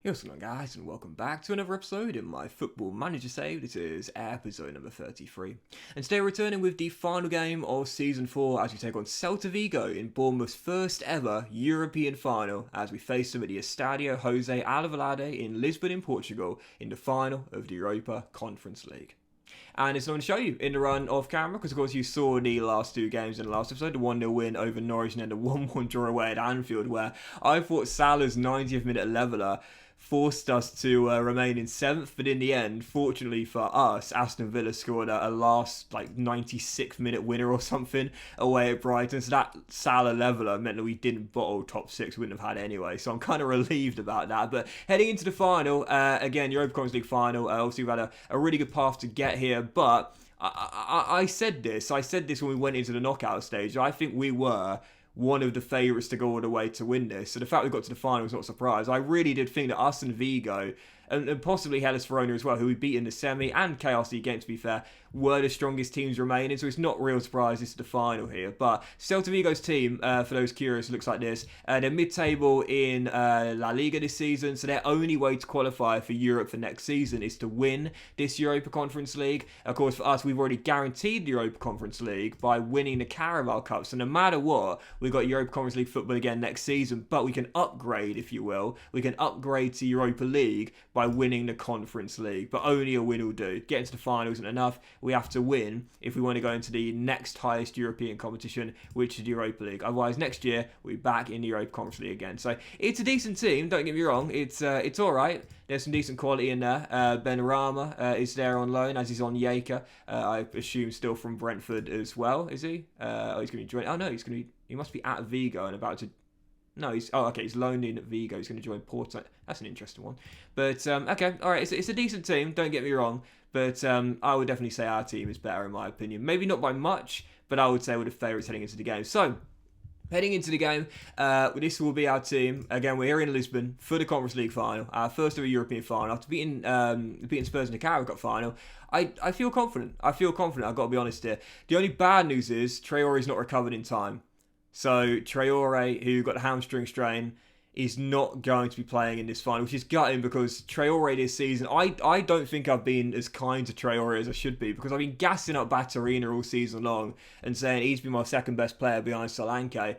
What's going on, guys, and welcome back to another episode in my Football Manager save. This is episode number 33. And today we're returning with the final game of Season 4 as we take on Celta Vigo in Bournemouth's first ever European final as we face them at the Estadio José Alvalade in Lisbon in Portugal in the final of the Europa Conference League. And it's not going to show you in the run off camera because, of course, you saw the last two games in the last episode, the 1-0 win over Norwich and then the 1-1 draw away at Anfield, where I thought Salah's 90th minute leveller forced us to remain in 7th, but in the end, fortunately for us, Aston Villa scored a last 96th minute winner or something away at Brighton, so that Salah leveller meant that we didn't bottle top 6, we wouldn't have had it anyway, so I'm kind of relieved about that. But heading into the final, again, Europa Conference League final, obviously we've had a really good path to get here, but I said this when we went into the knockout stage. I think we were one of the favourites to go all the way to win this. So the fact we got to the final is not a surprise. I really did think that us and Vigo, and possibly Hellas Verona as well, who we beat in the semi, and KRC game, to be fair, were the strongest teams remaining. So it's not a real surprise this is the final here. But Celta Vigo's team, for those curious, looks like this. They're mid-table in La Liga this season. So their only way to qualify for Europe for next season is to win this Europa Conference League. Of course, for us, we've already guaranteed the Europa Conference League by winning the Carabao Cup. So no matter what, we've got Europa Conference League football again next season. But we can upgrade, if you will. We can upgrade to Europa League by winning the Conference League, but only a win will do. Getting to the final isn't enough. We have to win if we want to go into the next highest European competition, which is the Europa League. Otherwise, next year we'll be back in the Europa Conference League again. So it's a decent team. Don't get me wrong. It's all right. There's some decent quality in there. Ben Rama is there on loan, as he's on Jaeger. I assume still from Brentford as well. Is he? He's going to be joining. Oh no, he must be at Vigo and about to. No, he's loaned in at Vigo. He's going to join Porto. That's an interesting one. But, okay, all right, it's a decent team, don't get me wrong. But I would definitely say our team is better in my opinion. Maybe not by much, but I would say we're the favourites heading into the game. So, heading into the game, this will be our team. Again, we're here in Lisbon for the Conference League final, our first ever European final. After beating Spurs in the Carabao Cup final, I feel confident. I've got to be honest here. The only bad news is Traore's not recovered in time. So Traore, who got a hamstring strain, is not going to be playing in this final, which is gutting because Traore this season, I don't think I've been as kind to Traore as I should be because I've been gassing up Baturina all season long and saying he's been my second best player behind Solanke.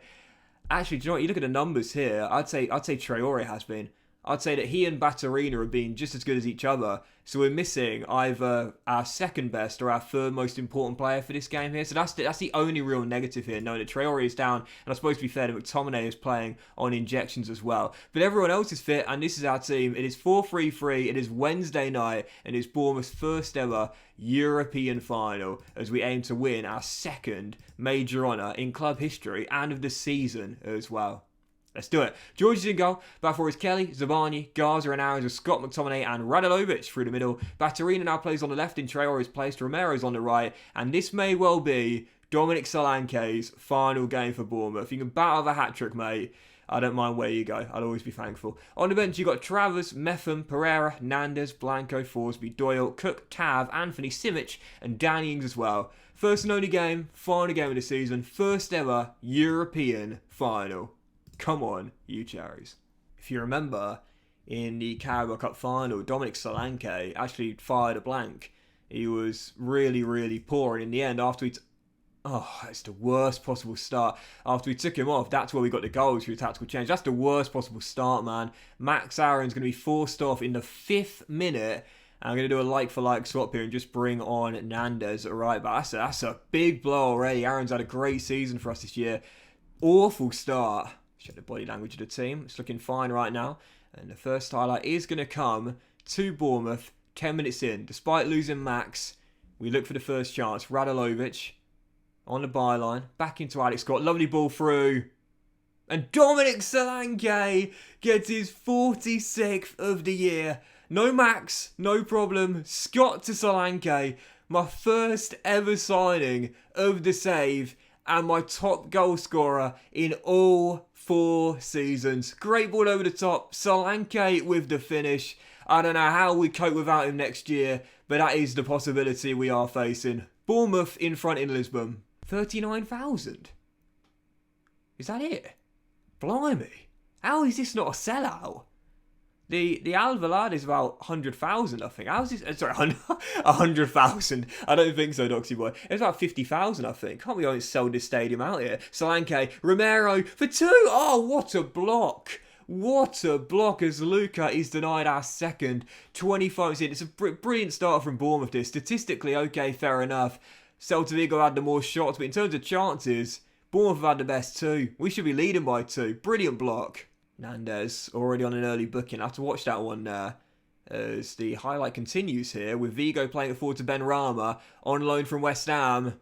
Actually, do you know what? You look at the numbers here, I'd say Traore has been. I'd say that he and Baturina have been just as good as each other. So we're missing either our second best or our third most important player for this game here. So that's the only real negative here, knowing that Traore is down. And I suppose to be fair, that McTominay is playing on injections as well. But everyone else is fit, and this is our team. It is 4-3-3. It is Wednesday night, and it's Bournemouth's first ever European final as we aim to win our second major honour in club history and of the season as well. Let's do it. George is in goal. Back four is Kelly, Zabani, Garza and Aaron's with Scott McTominay and Radulovic through the middle. Baturina now plays on the left in Traore's place. Romero's on the right. And this may well be Dominic Solanke's final game for Bournemouth. You can battle the hat-trick, mate. I don't mind where you go. I'll always be thankful. On the bench, you've got Travers, Metham, Pereira, Nandes, Blanco, Forsby, Doyle, Cook, Tav, Anthony, Simic, and Danny Ings as well. First and only game, final game of the season. First ever European final. Come on, you cherries. If you remember, in the Carabao Cup final, Dominic Solanke actually fired a blank. He was really, really poor. And in the end, after it's the worst possible start. After we took him off, that's where we got the goals through tactical change. That's the worst possible start, man. Max Aaron's going to be forced off in the 5th minute. I'm going to do a like-for-like swap here and just bring on Nandes at right back. That's a big blow already. Aaron's had a great season for us this year. Awful start. Check the body language of the team. It's looking fine right now. And the first highlight is going to come to Bournemouth 10 minutes in. Despite losing Max, we look for the first chance. Radulovic on the byline. Back into Alex Scott. Lovely ball through. And Dominic Solanke gets his 46th of the year. No Max, no problem. Scott to Solanke. My first ever signing of the save. And my top goal scorer in all 4 seasons. Great ball over the top. Solanke with the finish. I don't know how we cope without him next year, but that is the possibility we are facing. Bournemouth in front in Lisbon. 39,000. Is that it? Blimey. How is this not a sellout? The Alvalade is about 100,000, I think. How's this? Sorry, 100,000. I don't think so, Doxy boy. It's about 50,000, I think. Can't we only sell this stadium out here? Solanke, Romero for 2. Oh, what a block. What a block as Luca is denied our second. 25 in. It's a brilliant start from Bournemouth. This statistically, okay, fair enough. Celta Vigo had the more shots, but in terms of chances, Bournemouth have had the best 2. We should be leading by 2. Brilliant block. Nandez already on an early booking. I have to watch that one as the highlight continues here with Vigo playing it forward to Benrahma on loan from West Ham.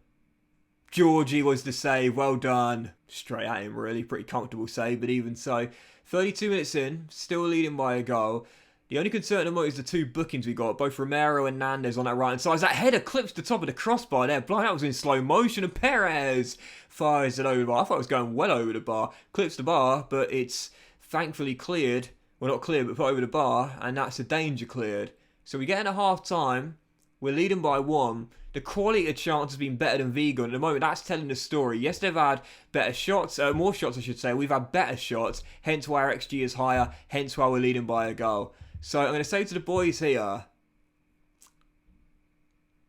Georgie was the save. Well done. Straight at him, really. Pretty comfortable save, but even so. 32 minutes in, still leading by a goal. The only concern at the moment is the 2 bookings we got, both Romero and Nandez on that right-hand side. That header clips the top of the crossbar there. Blind, that was in slow motion, and Perez fires it over the bar. I thought it was going well over the bar. Clips the bar, but it's thankfully cleared. Well, not cleared, but put over the bar, and that's a danger cleared. So we get into half-time. We're leading by 1. The quality of chance has been better than Vigo. And at the moment, that's telling the story. Yes, they've had better shots, more shots, I should say. We've had better shots, hence why our XG is higher, hence why we're leading by a goal. So I'm going to say to the boys here,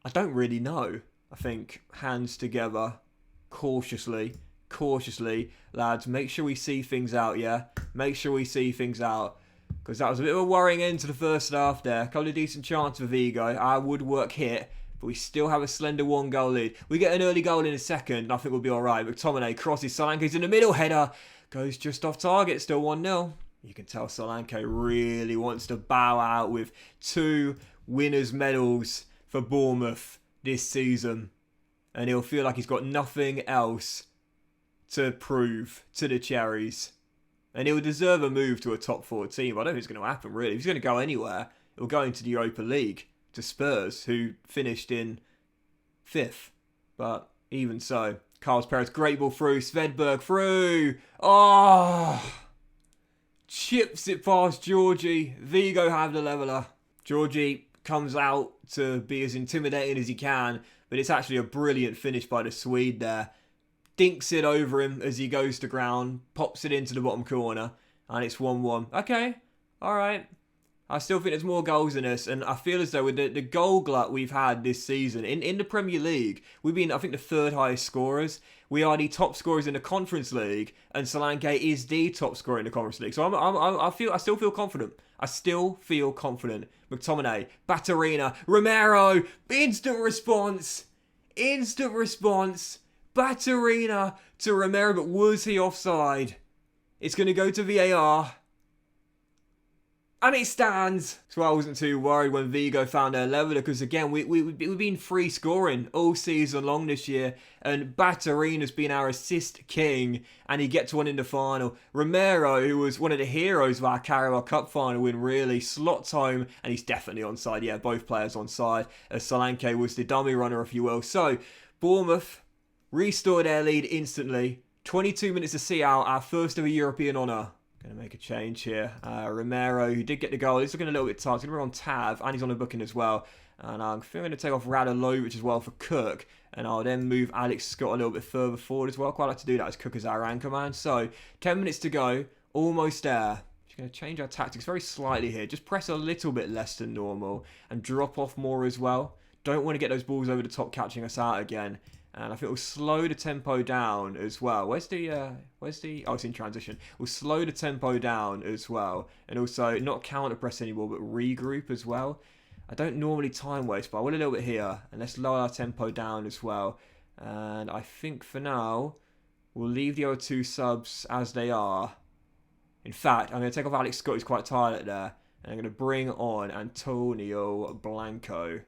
I don't really know. I think hands together, cautiously, lads, make sure we see things out, yeah? Make sure we see things out. Because that was a bit of a worrying end to the first half there. A couple of decent chances for Vigo. Our woodwork hit, but we still have a slender 1-goal lead. We get an early goal in a second, and I think we'll be alright. McTominay crosses, Solanke's in the middle, header goes just off target, still 1-0. You can tell Solanke really wants to bow out with 2 winners' medals for Bournemouth this season. And he'll feel like he's got nothing else to prove to the Cherries. And he'll deserve a move to a top 4 team. I don't think it's going to happen, really. If he's going to go anywhere, he'll go into the Europa League to Spurs, who finished in 5th. But even so, Carlos Perez, great ball through. Svedberg through. Oh! Chips it past Georgie. Vigo have the leveller. Georgie comes out to be as intimidating as he can, but it's actually a brilliant finish by the Swede there. Dinks it over him as he goes to ground, pops it into the bottom corner, and it's 1-1. Okay, alright. I still think there's more goals in us, and I feel as though with the goal glut we've had this season, in the Premier League, we've been, I think, the 3rd highest scorers. We are the top scorers in the Conference League, and Solanke is the top scorer in the Conference League. So I still feel confident. I still feel confident. McTominay, Batarina, Romero, instant response. Batarina to Romero, but was he offside? It's going to go to VAR. And it stands. So I wasn't too worried when Vigo found their leveller, because again, we've been free scoring all season long this year, and Batarina's been our assist king, and he gets one in the final. Romero, who was one of the heroes of our Carabao Cup final win, really slots home, and he's definitely onside. Yeah, both players onside, as Solanke was the dummy runner, if you will. So Bournemouth restore their lead instantly. 22 minutes to see out our first ever European honour. Going to make a change here. Romero, who did get the goal, he's looking a little bit tired. He's going to be on Tav, and he's on a booking as well. And I'm going to take off Radalovic as well for Cook. And I'll then move Alex Scott a little bit further forward as well. Quite like to do that as Cook as our anchor man. So, 10 minutes to go. Almost there. Just going to change our tactics very slightly here. Just press a little bit less than normal. And drop off more as well. Don't want to get those balls over the top catching us out again. And I think we'll slow the tempo down as well. Where's the... Oh, it's in transition. We'll slow the tempo down as well. And also, not counter press anymore, but regroup as well. I don't normally time waste, but I will a little bit here. And let's lower our tempo down as well. And I think for now, we'll leave the other 2 subs as they are. In fact, I'm going to take off Alex Scott, who's quite tired there. And I'm going to bring on Antonio Blanco.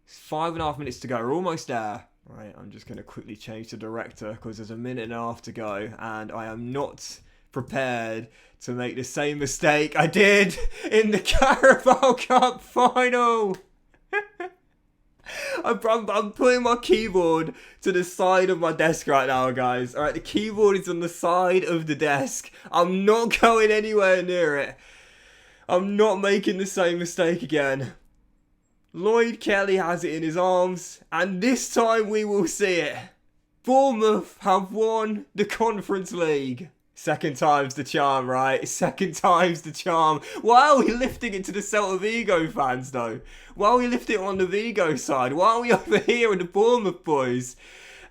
It's 5.5 minutes to go. We're almost there. Right, I'm just going to quickly change the director because there's a minute and a half to go, and I am not prepared to make the same mistake I did in the Carabao Cup final. I'm putting my keyboard to the side of my desk right now, guys. Alright, the keyboard is on the side of the desk. I'm not going anywhere near it. I'm not making the same mistake again. Lloyd Kelly has it in his arms, and this time we will see it. Bournemouth have won the Conference League. Second time's the charm, right? Second time's the charm. Why are we lifting it to the Celta Vigo fans, though? Why are we lifting it on the Vigo side? Why are we over here in the Bournemouth boys?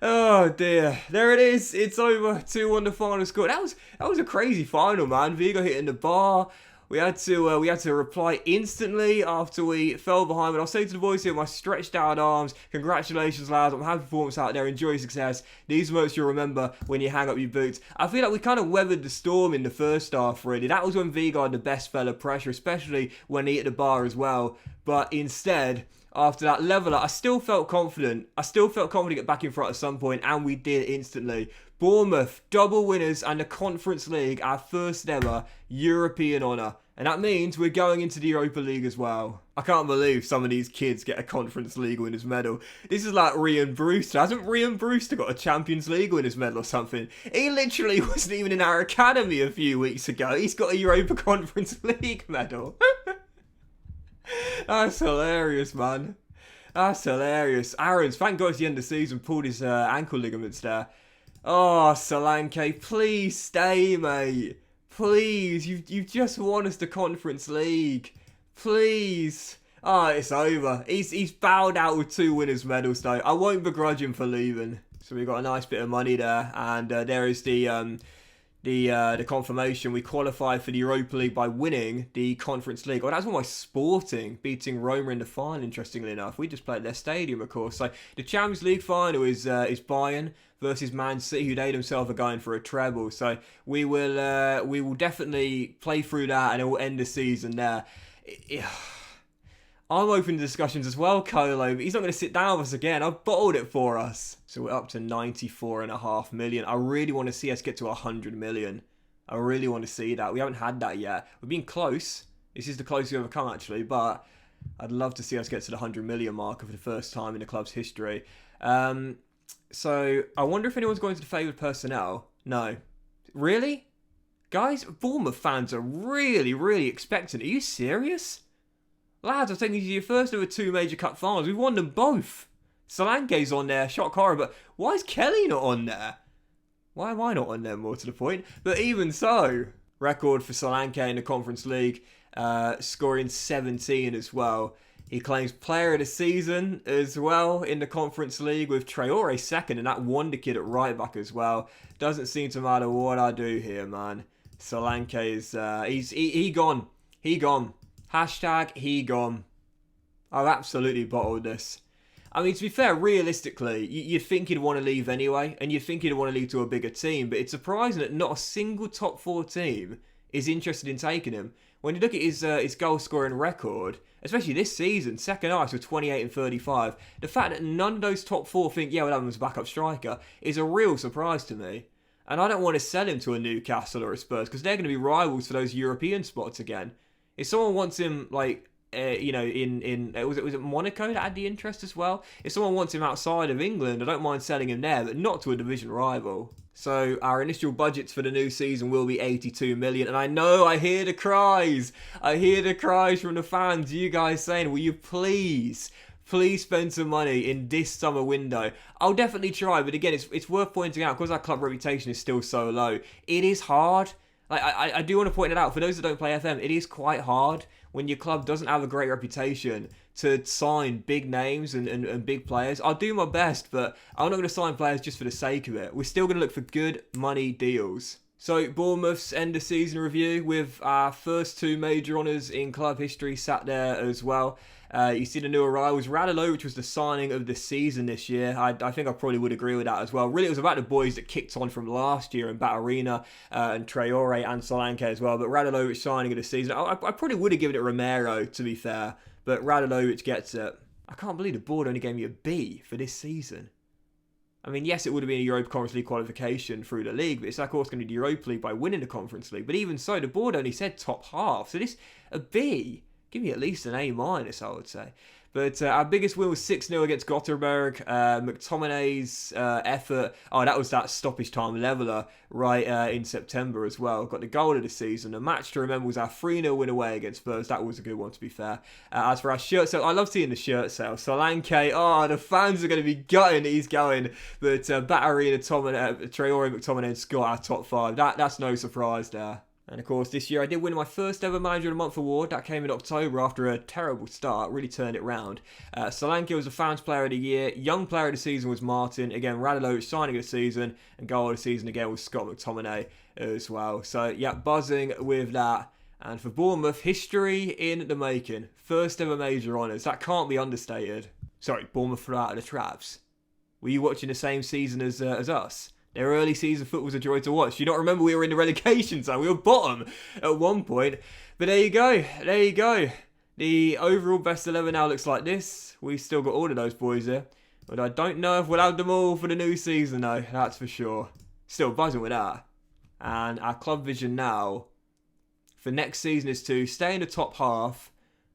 Oh dear, there it is. It's over. 2-1 the final score. That was a crazy final, man. Vigo hitting the bar. We had to reply instantly after we fell behind. But I'll say to the boys here, my stretched out arms, congratulations, lads. I'm happy performance out there. Enjoy your success. These moments you'll remember when you hang up your boots. I feel like we kind of weathered the storm in the first half, really. That was when Vigo had the best spell of pressure, especially when he hit the bar as well. But instead, after that leveler, I still felt confident. To get back in front at some point, and we did instantly. Bournemouth, double winners, and the Conference League, our first ever European honour. And that means we're going into the Europa League as well. I can't believe some of these kids get a Conference League winners medal. This is like Ryan Brewster. Hasn't Ryan Brewster got a Champions League winners medal or something? He literally wasn't even in our academy a few weeks ago. He's got a Europa Conference League medal. That's hilarious, man. That's hilarious. Aaron's, thank God it's the end of the season, pulled his ankle ligaments there. Oh, Solanke, please stay, mate. Please, you've just won us the Conference League. Please. Oh, it's over. He's bowed out with 2 winners' medals, though. I won't begrudge him for leaving. So we got a nice bit of money there, and there is the confirmation. We qualified for the Europa League by winning the Conference League. Oh, that's one by Sporting beating Roma in the final, interestingly enough. We just played at their stadium, of course. So the Champions League final is Bayern versus Man City, who they themselves are going for a treble. So we will definitely play through that, and it will end the season there. I'm open to discussions as well, Colo, but he's not going to sit down with us again. I've bottled it for us. So we're up to 94.5 million. I really want to see us get to 100 million. I really want to see that. We haven't had that yet. We've been close. This is the closest we've ever come, actually, but I'd love to see us get to the 100 million marker for the first time in the club's history. So I wonder if anyone's going to the favoured personnel. No. Really? Guys, Bournemouth fans are really, really expectant. Are you serious? Lads, I've taken you to your first ever 2 major cup finals. We've won them both. Solanke's on there, shock horror, but why is Kelly not on there? Why am I not on there, more to the point? But even so, record for Solanke in the Conference League, scoring 17 as well. He claims player of the season as well in the Conference League, with Traore second and that wonder kid at right back as well. Doesn't seem to matter what I do here, man. Solanke is, he gone. He gone. Hashtag he gone. I've absolutely bottled this. I mean, to be fair, realistically, you'd think he'd want to leave anyway, and you'd think he'd want to leave to a bigger team, but it's surprising that not a single top 4 team is interested in taking him. When you look at his goal scoring record, especially this season, second highest with 28 and 35, the fact that none of those top 4 think, yeah, we'll have him as a backup striker, is a real surprise to me. And I don't want to sell him to a Newcastle or a Spurs, because they're going to be rivals for those European spots again. If someone wants him, like, was it Monaco that had the interest as well? If someone wants him outside of England, I don't mind selling him there, but not to a division rival. So our initial budgets for the new season will be 82 million. And I know, I hear the cries. I hear the cries from the fans. You guys saying, will you please spend some money in this summer window? I'll definitely try, but again, it's worth pointing out, because our club reputation is still so low, it is hard. I do want to point it out, for those that don't play FM, it is quite hard when your club doesn't have a great reputation to sign big names and big players. I'll do my best, but I'm not going to sign players just for the sake of it. We're still going to look for good money deals. So Bournemouth's end of season review with our first 2 major honours in club history sat there as well. You see the new arrivals, Radilo, which was the signing of the season this year. I think I probably would agree with that as well. Really, it was about the boys that kicked on from last year, and Batterina and Traore and Solanke as well. But Radilo, which signing of the season, I probably would have given it Romero, to be fair. But Radilo, which gets it. I can't believe the board only gave me a B for this season. I mean, yes, it would have been a Europa Conference League qualification through the league, but it's of course going to be the Europa League by winning the Conference League. But even so, the board only said top half. So this, a B, give me at least an A-, I would say. But our biggest win was 6-0 against Gothenburg. McTominay's effort. Oh, that was that stoppage time leveller right in September as well. Got the goal of the season. The match to remember was our 3-0 win away against Spurs. That was a good one, to be fair. As for our shirt sale, I love seeing the shirt sale. Solanke, the fans are going to be gutting that he's going. But Battery and Traore, McTominay and Scott, our top 5. That's no surprise there. And of course, this year I did win my first ever Manager of the Month award. That came in October after a terrible start. Really turned it round. Solanke was the Fans Player of the Year. Young Player of the Season was Martin. Again, Radulovic signing of the season. And goal of the season again was Scott McTominay as well. So, yeah, buzzing with that. And for Bournemouth, history in the making. First ever major honours. That can't be understated. Sorry, Bournemouth flew out of the traps. Were you watching the same season as us? Their early season football was a joy to watch. Do you not remember we were in the relegation zone? We were bottom at one point. But there you go. There you go. The overall best 11 now looks like this. We've still got all of those boys here. But I don't know if we'll have them all for the new season, though. That's for sure. Still buzzing with that. And our club vision now for next season is to stay in the top half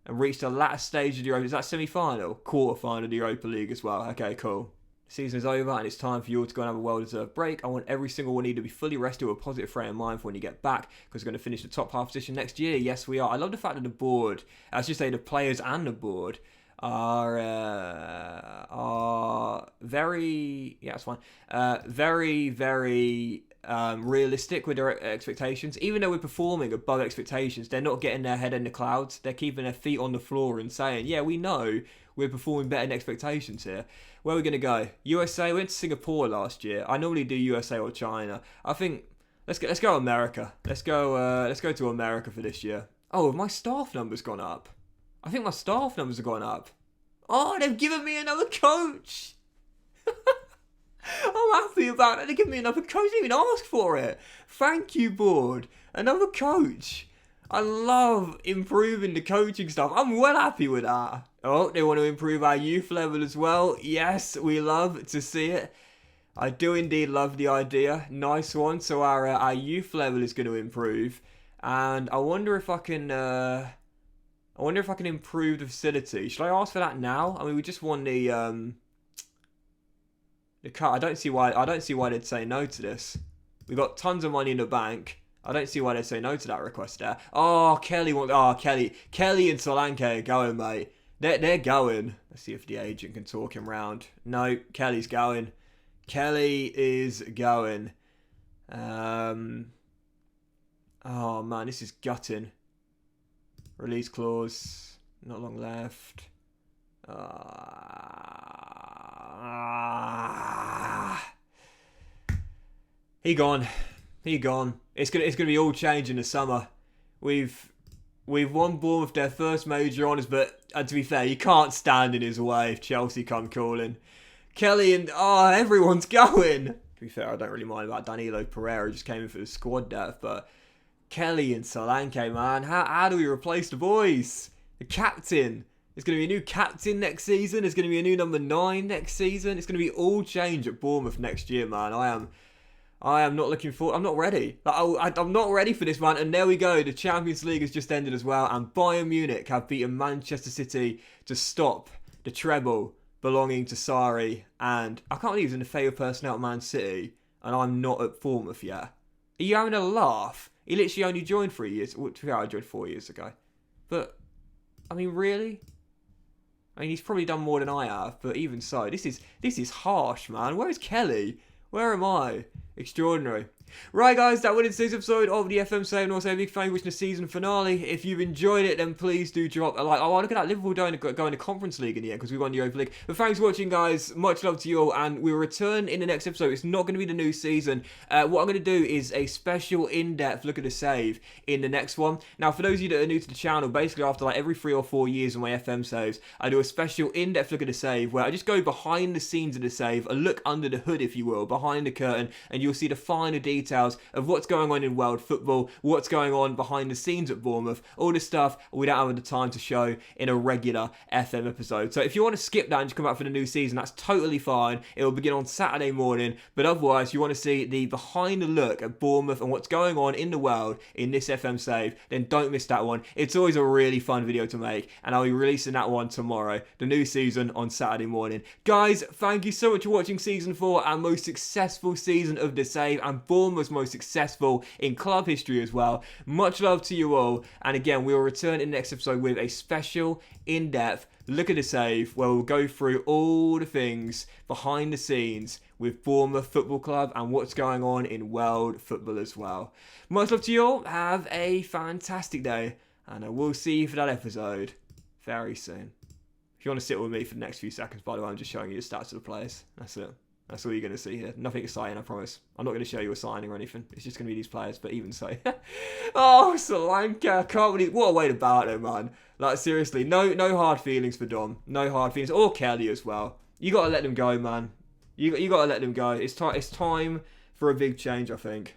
and reach the last stage of the Europa. Is that semi-final? Quarter-final of the Europa League as well. Okay, cool. Season is over and it's time for you all to go and have a well-deserved break. I want every single one of you to be fully rested with a positive frame of mind for when you get back, because we're going to finish the top half position next year. Yes, we are. I love the fact that the board, I should say the players and the board, are very, yeah, that's fine, very, very realistic with their expectations. Even though we're performing above expectations, they're not getting their head in the clouds. They're keeping their feet on the floor and saying, yeah, we know we're performing better than expectations here. Where are we going to go? USA. We went to Singapore last year. I normally do USA or China. I think let's go America. Let's go to America for this year. Oh, have my staff numbers gone up? I think my staff numbers have gone up. Oh, they've given me another coach. I'm happy about that. They're giving me another coach. I didn't even ask for it. Thank you, board. Another coach. I love improving the coaching stuff. I'm well happy with that. Oh, they want to improve our youth level as well. Yes, we love to see it. I do indeed love the idea. Nice one. So our youth level is going to improve, and I wonder if I can. Improve the facility. Should I ask for that now? I mean, we just won the cut. I don't see why they'd say no to this. We got tons of money in the bank. I don't see why they'd say no to that request there. Oh, Kelly and Solanke are going, mate. They're going. Let's see if the agent can talk him round. No, Kelly's going. Kelly is going. Oh man, this is gutting. Release clause. Not long left. He gone. It's gonna be all change in the summer. We've won Bournemouth their first major honours, but to be fair, you can't stand in his way if Chelsea come calling. Kelly and everyone's going. To be fair, I don't really mind about Danilo Pereira, just came in for the squad depth, but Kelly and Solanke, man, how do we replace the boys? The captain. There's going to be a new captain next season. There's going to be a new number 9 next season. It's going to be all change at Bournemouth next year, man. I am not looking forward. I'm not ready. I'm not ready for this, man. And there we go. The Champions League has just ended as well. And Bayern Munich have beaten Manchester City to stop the treble belonging to Sarri. And I can't believe he's in the favourite personnel at Man City. And I'm not at Bournemouth yet. Are you having a laugh? He literally only joined 3 years. Well, to be fair, I joined 4 years ago. But, I mean, really? I mean, he's probably done more than I have. But even so, this is harsh, man. Where is Kelly? Where am I? Extraordinary. Right, guys, that was today's episode of the FM Save. And also, a big fan wishing the season finale. If you've enjoyed it, then please do drop a like. Oh, look at that. Liverpool going to Conference League in the end because we won the Europa League. But thanks for watching, guys. Much love to you all. And we'll return in the next episode. It's not going to be the new season. What I'm going to do is a special in-depth look at the save in the next one. Now, for those of you that are new to the channel, basically after like every 3 or 4 years of my FM saves, I do a special in-depth look at the save where I just go behind the scenes of the save, a look under the hood, if you will, behind the curtain, and you'll see the finer details details of what's going on in world football, what's going on behind the scenes at Bournemouth, all this stuff we don't have the time to show in a regular FM episode. So if you want to skip that and just come back for the new season, that's totally fine. It will begin on Saturday morning, but otherwise, you want to see the behind the look at Bournemouth and what's going on in the world in this FM save, then don't miss that one. It's always a really fun video to make, and I'll be releasing that one tomorrow, the new season on Saturday morning. Guys, thank you so much for watching season 4, our most successful season of the save, and Bournemouth's most successful in club history as well. Much love to you all, and again, we will return in the next episode with a special, in-depth look at the save where we'll go through all the things behind the scenes with Bournemouth Football Club and what's going on in world football as well. Much love to you all. Have a fantastic day, and I will see you for that episode very soon. If you want to sit with me for the next few seconds, by the way, I'm just showing you the stats of the players. That's it. That's all you're going to see here. Nothing exciting, I promise. I'm not going to show you a signing or anything. It's just going to be these players, but even so. Oh, Solanka. Can't believe... What a way to bow it, man. Like, seriously. No hard feelings for Dom. No hard feelings. Or Kelly as well. You got to let them go, man. You got to let them go. It's time for a big change, I think.